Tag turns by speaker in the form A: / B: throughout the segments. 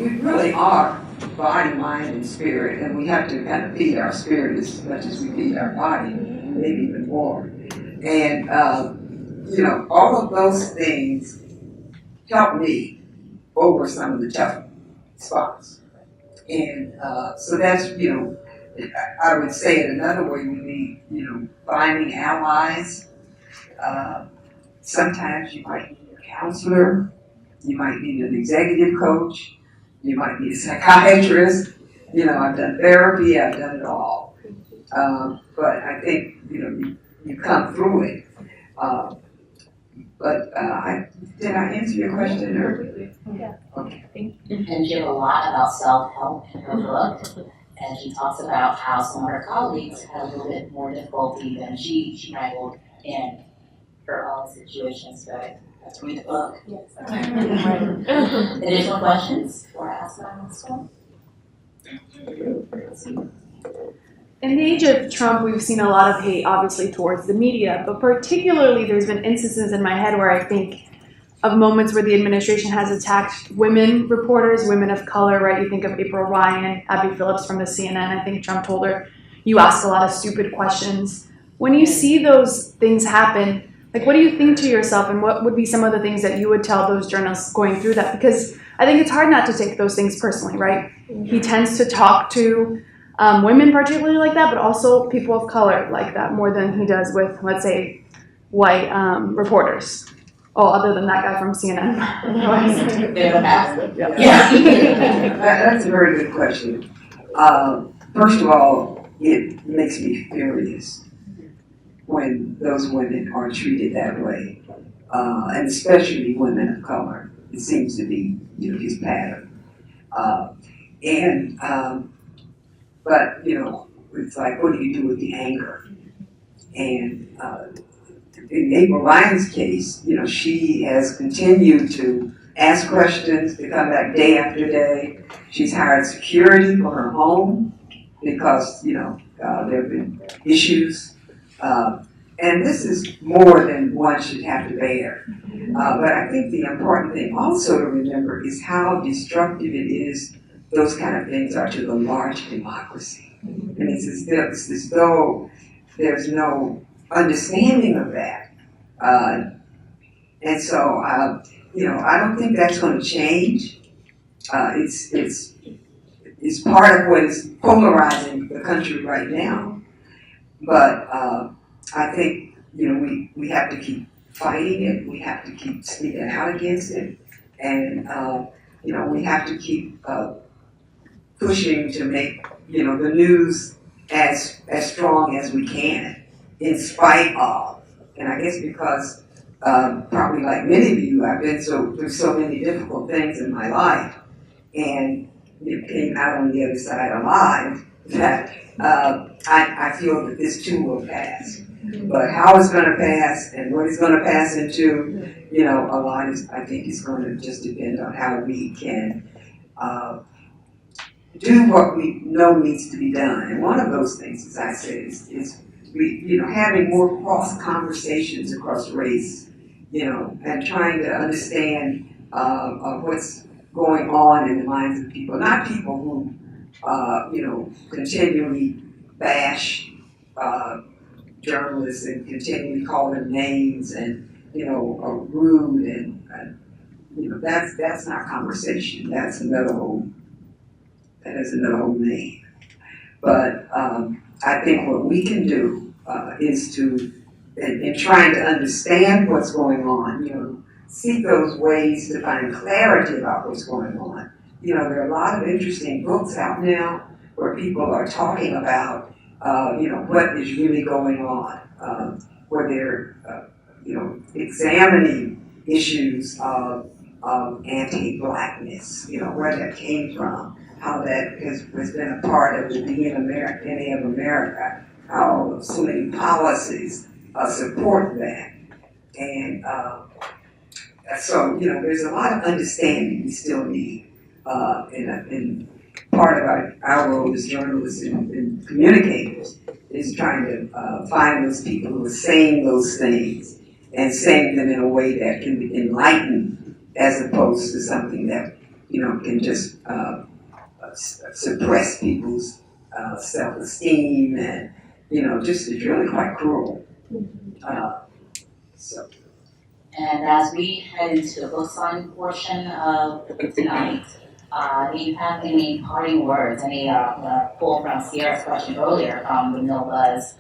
A: we really are body, mind, and spirit, and we have to kind of feed our spirit as much as we feed our body, maybe even more. And all of those things help me over some of the tough spots. And so that's, I would say it another way would be, finding allies. Sometimes you might need a counselor, you might need an executive coach, you might need a psychiatrist. I've done therapy, I've done it all. But I think, you come through it. Did I answer your question?
B: Yeah.
A: Okay.
C: And she have a lot about self-help in her book, and she talks about how some of her colleagues had a little bit more difficulty than she wrangled in her own situations. So I have to read the book.
B: Yes.
C: Additional questions before I ask my next one?
B: In the age of Trump, we've seen a lot of hate, obviously, towards the media, but particularly there's been instances in my head where I think of moments where the administration has attacked women reporters, women of color, right? You think of April Ryan, Abby Phillips from the CNN. I think Trump told her, you ask a lot of stupid questions. When you see those things happen, what do you think to yourself, and what would be some of the things that you would tell those journalists going through that? Because I think it's hard not to take those things personally, right? He tends to talk to women particularly like that, but also people of color like that more than he does with, let's say, white reporters. Oh, other than that guy from CNN.
A: That's a very good question. First of all, it makes me furious when those women are treated that way, and especially women of color. It seems to be, his pattern. But it's like, what do you do with the anger? And in April Ryan's case, she has continued to ask questions, to come back day after day. She's hired security for her home because, there have been issues. And this is more than one should have to bear. But I think the important thing also to remember is how destructive it is those kind of things are to the large democracy. And it's as though there's no understanding of that. And so, I don't think that's going to change. It's part of what is polarizing the country right now. But I think, we have to keep fighting it. We have to keep speaking out against it. And, we have to keep pushing to make, the news as strong as we can, in spite of. And I guess because, probably like many of you, I've been through so many difficult things in my life, and it came out on the other side alive, that I feel that this too will pass. But how it's going to pass and what it's going to pass into, a lot I think is going to just depend on how we can do what we know needs to be done. And one of those things, as I said, is having more cross conversations across race, and trying to understand what's going on in the minds of people, not people who, continually bash journalists and continually call them names and, are rude and that's not conversation. That is another whole name. But I think what we can do is to, in trying to understand what's going on, seek those ways to find clarity about what's going on. There are a lot of interesting books out now where people are talking about, what is really going on, where they're, examining issues of anti-blackness, where that came from, how that has been a part of the DNA of America, how so many policies support that. And so, there's a lot of understanding we still need. And part of our role as journalists and communicators is trying to find those people who are saying those things and saying them in a way that can enlighten as opposed to something that, can just suppress people's self-esteem, and just it's really quite cruel. So.
C: And as we head into the book signing portion of tonight, do you have any parting words? Any pull from Sierra's question earlier from the Mill Buzz?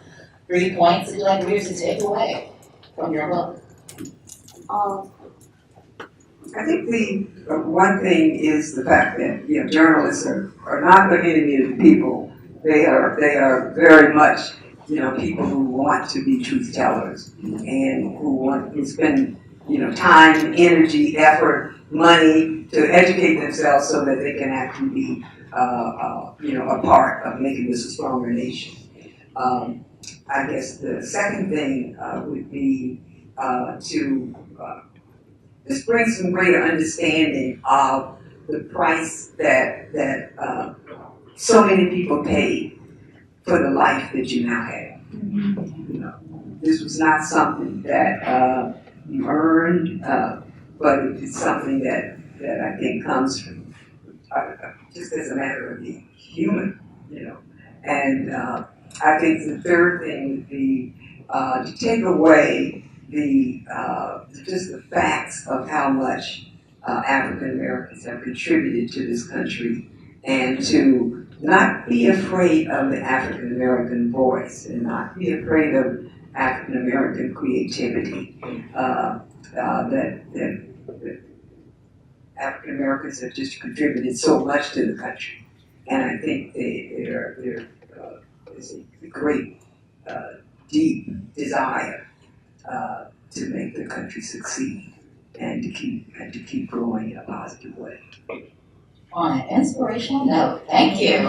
C: 3 points that you'd like readers to take away from your book?
A: I think the one thing is the fact that journalists are not the enemy of the people. They are very much people who want to be truth tellers and who spend time, energy, effort, money to educate themselves so that they can actually be a part of making this a stronger nation. I guess the second thing would be to just bring some greater understanding of the price that so many people paid for the life that you now have. This was not something that you earned, but it's something that I think comes from just as a matter of being human, And I think the third thing would be to take away just the facts of how much African Americans have contributed to this country, and to not be afraid of the African American voice, and not be afraid of African American creativity. That African Americans have just contributed so much to the country, and I think there's a great, deep desire to make the country succeed and to keep growing in a positive way.
C: On an inspirational note, thank you.